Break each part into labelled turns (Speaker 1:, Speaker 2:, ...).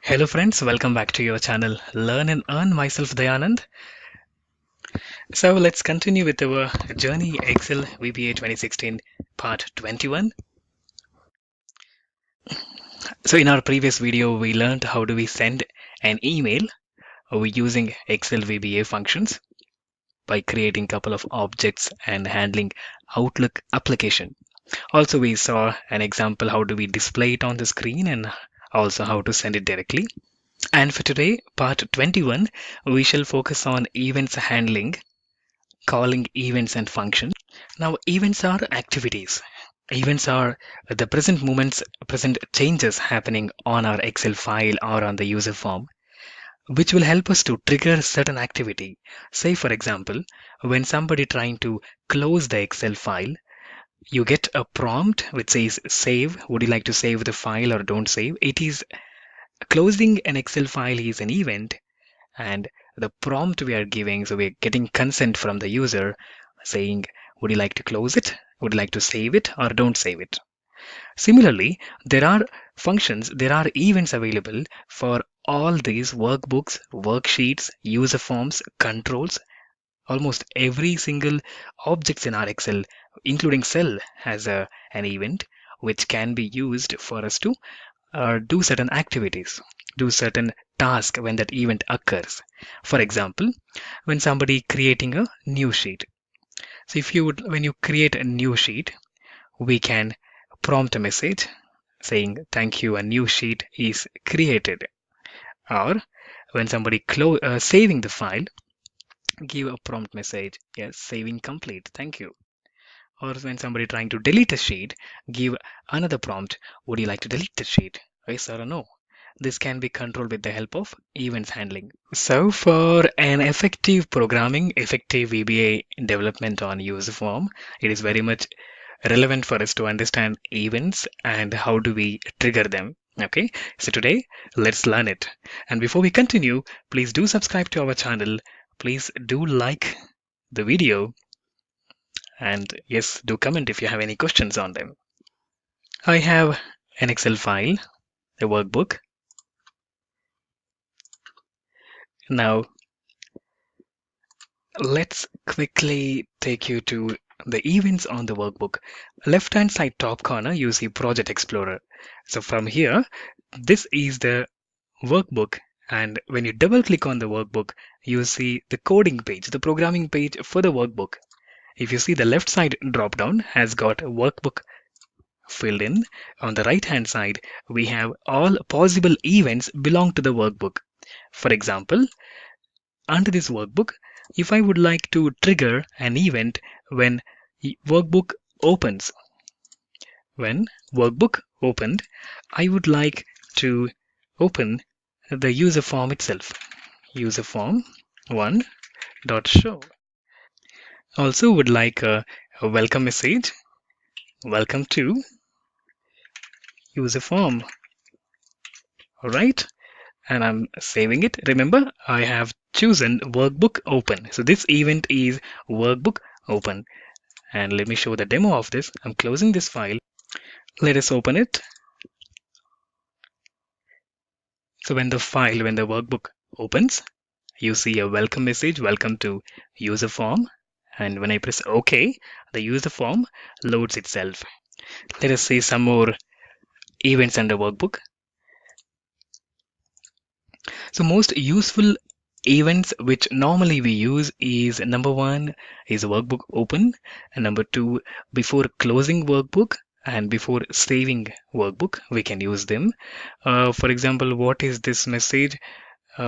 Speaker 1: Hello friends, welcome back to your channel Learn and Earn. Myself Dayanand. So let's continue with our journey Excel VBA 2016 part 21. So in our previous video we learned how do we send an email using Excel VBA functions by creating a couple of objects and handling Outlook application. Also we saw an example how do we display it on the screen and also how to send it directly. And for today, part 21, we shall focus on events handling, calling events and functions. Now, events are activities. Events are the present moments, present changes happening on our Excel file or on the user form, which will help us to trigger certain activity. Say, for example, when somebody trying to close the Excel file, you get a prompt which says save. Would you like to save the file or don't save? It is closing an Excel file is an event, and the prompt we are giving, so we're getting consent from the user saying, would you like to close it? Would you like to save it or don't save it? Similarly, there are functions, there are events available for all these workbooks, worksheets, user forms, controls. Almost every single objects in our Excel, including cell, has an event which can be used for us to do certain activities, do certain task when that event occurs. For example, when somebody creating a new sheet. So if you would, when you create a new sheet, we can prompt a message saying, thank you, a new sheet is created. Or when somebody saving the file, give a prompt message, yes, saving complete, thank you. Or when somebody trying to delete a sheet, give another prompt, would you like to delete the sheet? Yes or no? This can be controlled with the help of events handling. So for an effective programming, effective VBA development on user form, it is very much relevant for us to understand events and how do we trigger them. Okay, so today let's learn it. And before we continue, please do subscribe to our channel. Please do like the video, and yes, do comment if you have any questions on them. I have an Excel file, a workbook. Now let's quickly take you to the events on the workbook. Left hand side top corner, you see Project Explorer. So from here, this is the workbook, and when you double click on the workbook, you see the coding page, the programming page for the workbook. If you see, the left side drop down has got workbook filled in. On the right hand side, we have all possible events belong to the workbook. For example, under this workbook, if I would like to trigger an event when workbook opens, when workbook opened, I would like to open the user form itself. User form 1.show. Also would like a welcome message. Welcome to user form. All right. And I'm saving it. Remember, I have chosen workbook open. So this event is workbook open. And let me show the demo of this. I'm closing this file. Let us open it. So when the workbook opens, you see a welcome message, welcome to user form. And when I press OK, the user form loads itself. Let us see some more events under workbook. So most useful events which normally we use is number one is workbook open, and number two, before closing workbook and before saving workbook, we can use them. For example, what is this message?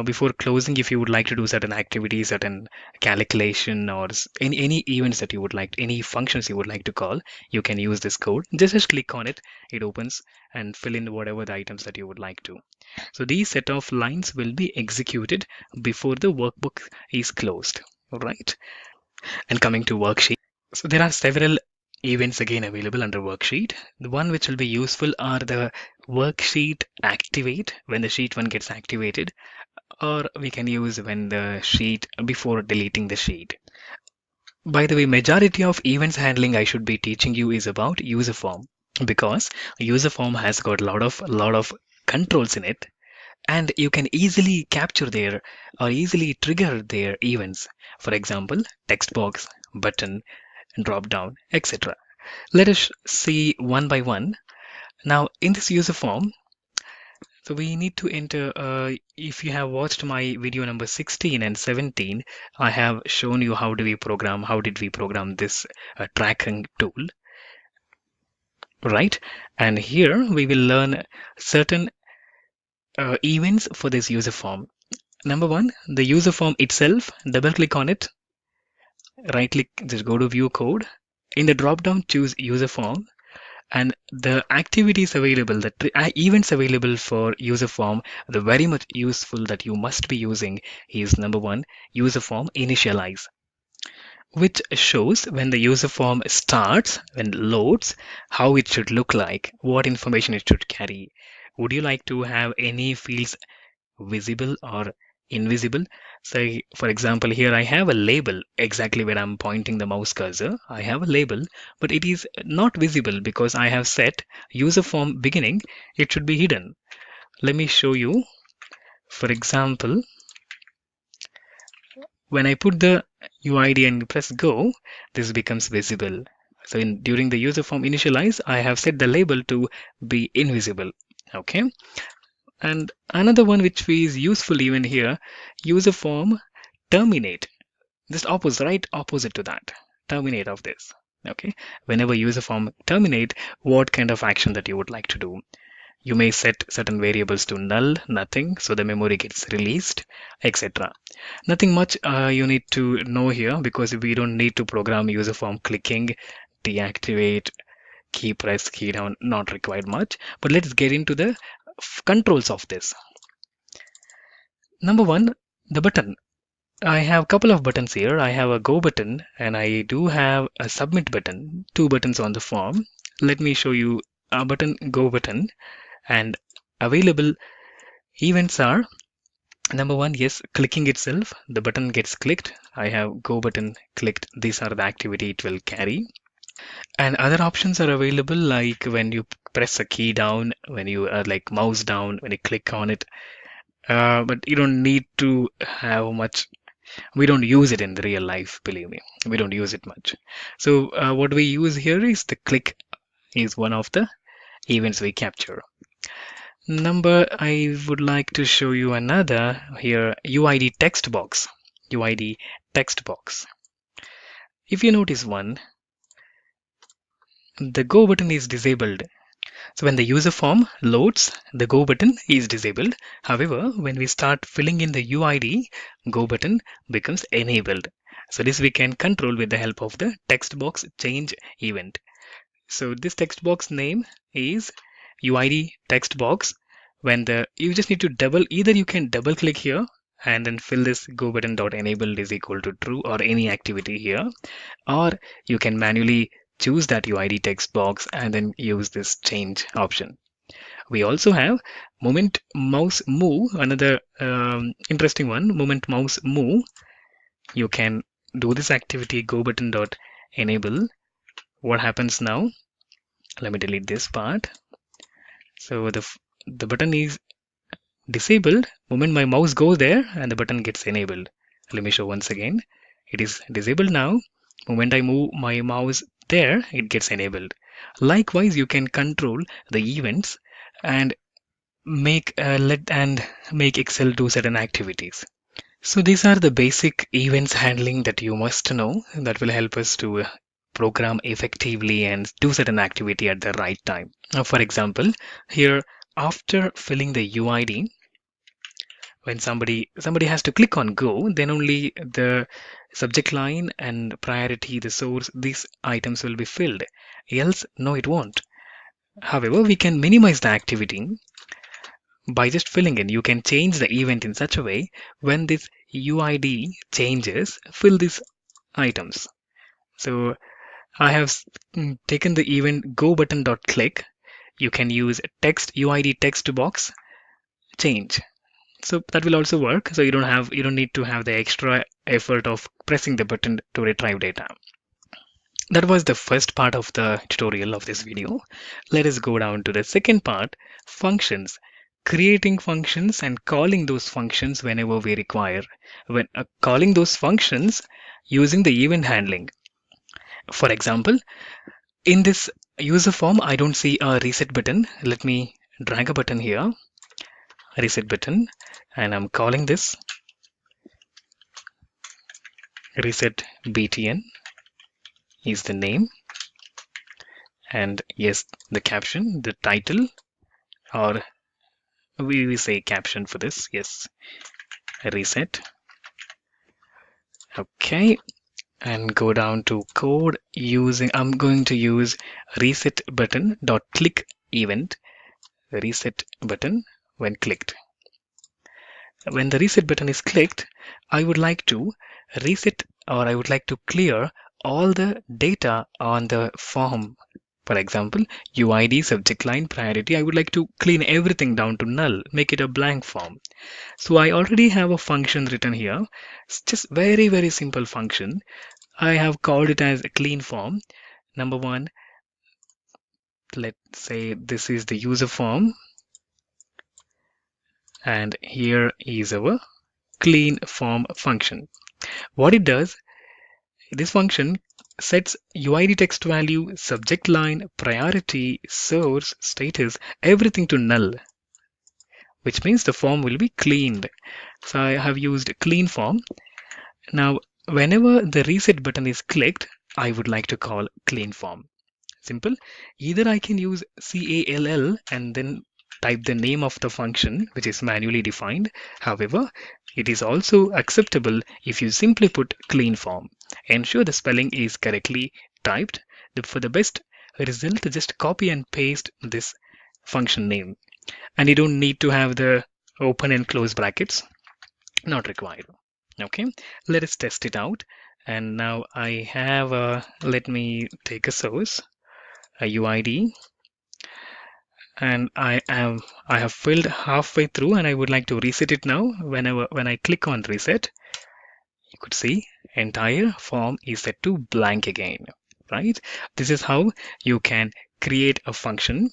Speaker 1: Before closing, if you would like to do certain activities, certain calculation, or any events that you would like, any functions you would like to call, you can use this code. Just click on it, it opens, and fill in whatever the items that you would like to. So these set of lines will be executed before the workbook is closed. All right. And coming to worksheet, so there are several events again available under worksheet. The one which will be useful are the worksheet activate, when the sheet 1 gets activated, or we can use when the sheet before deleting the sheet. By the way, majority of events handling I should be teaching you is about user form, because user form has got a lot of controls in it. and you can easily capture their or easily trigger their events. For example, text box, button, drop down, etc. Let us see one by one. Now, in this user form, so we need to enter, if you have watched my video number 16 and 17, I have shown you how did we program this tracking tool, right? And here we will learn certain events for this user form. Number one, the user form itself, double click on it, right click, just go to view code. In the drop down, choose user form, and the activities available, the events available for user form, the very much useful that you must be using is number one, user form initialize, which shows when the user form starts, when loads, how it should look like, what information it should carry. Would you like to have any fields visible or invisible? So for example, here I have a label exactly where I'm pointing the mouse cursor. I have a label, but it is not visible because I have set user form beginning. It should be hidden. Let me show you. For example, when I put the UID and press go, this becomes visible. So during the user form initialize, I have set the label to be invisible. Okay. And another one which is useful even here, user form terminate. Just opposite, right opposite to that. Terminate of this. Okay. Whenever user form terminate, what kind of action that you would like to do? You may set certain variables to null, nothing, so the memory gets released, etc. Nothing much you need to know here because we don't need to program user form clicking, deactivate, key press, key down, not required much. But let's get into the controls of this. Number one, the button. I have a couple of buttons here. I have a go button and I do have a submit button, two buttons on the form. Let me show you a button, go button, and available events are number one, yes, clicking itself. The button gets clicked. I have go button clicked. These are the activity it will carry. And other options are available like when you press a key down, when you like mouse down, when you click on it. But you don't need to have much. We don't use it in the real life, believe me. We don't use it much. So what we use here is the click is one of the events we capture. Number, I would like to show you another here, UID text box. UID text box. If you notice one, the go button is disabled. So when the user form loads, the go button is disabled. However, when we start filling in the UID, go button becomes enabled. So this we can control with the help of the text box change event. So this text box name is UID text box. When you just need to either you can double click here and then fill this go button dot enabled is equal to true or any activity here, or you can manually choose that UID text box and then use this change option. We also have moment mouse move, another interesting one, moment mouse move. You can do this activity go button dot enable. What happens now? Let me delete this part. So the button is disabled. Moment my mouse goes there and the button gets enabled. Let me show once again. It is disabled now. Moment I move my mouse there, it gets enabled. Likewise, you can control the events and make make Excel do certain activities. So these are the basic events handling that you must know that will help us to program effectively and do certain activity at the right time. Now, for example, here after filling the UID, when somebody has to click on go, then only the subject line and priority, the source, these items will be filled. Else, no, it won't. However, we can minimize the activity by just filling in. You can change the event in such a way when this UID changes, fill these items. So I have taken the event go button dot click. You can use text UID text box change. So that will also work. So you don't need to have the extra effort of pressing the button to retrieve data. That was the first part of the tutorial of this video. Let us go down to the second part, functions, creating functions and calling those functions whenever we require. When calling those functions using the event handling. For example, in this user form, I don't see a reset button. Let me drag a button here, reset button, and I'm calling this reset btn is the name, and yes, the caption, the title, or we say caption for this. Yes, reset. Okay, and go down to code using, I'm going to use reset button dot click event, reset button when clicked. When the reset button is clicked, I would like to reset, or I would like to clear all the data on the form. For example, UID, subject line, priority, I would like to clean everything down to null, make it a blank form. So I already have a function written here. It's just very simple function. I have called it as a clean form. Number one, let's say this is the user form, and here is our clean form function. What it does, this function sets UID text value, subject line, priority, source, status, everything to null, which means the form will be cleaned. So I have used clean form. Now, whenever the reset button is clicked, I would like to call clean form. Simple. Either I can use call and then type the name of the function which is manually defined. However, it is also acceptable if you simply put clean form. Ensure the spelling is correctly typed. For the best result, just copy and paste this function name. And you don't need to have the open and close brackets. Not required. Okay, let us test it out. And now I have let me take a source, a UID, and I have filled halfway through, and I would like to reset it now. When I click on reset, you could see entire form is set to blank again, right? This is how you can create a function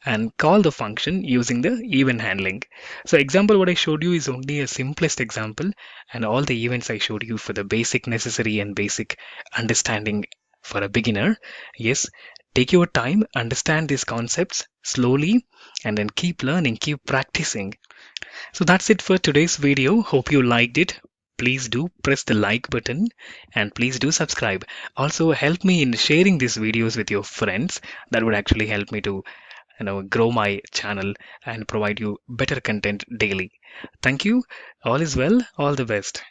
Speaker 1: and call the function using the event handling. So example what I showed you is only a simplest example, and all the events I showed you for the basic necessary and basic understanding for a beginner. Yes, take your time, understand these concepts slowly, and then keep learning, keep practicing. So that's it for today's video. Hope you liked it. Please do press the like button and please do subscribe. Also help me in sharing these videos with your friends. That would actually help me to grow my channel and provide you better content daily. Thank you. All is well. All the best.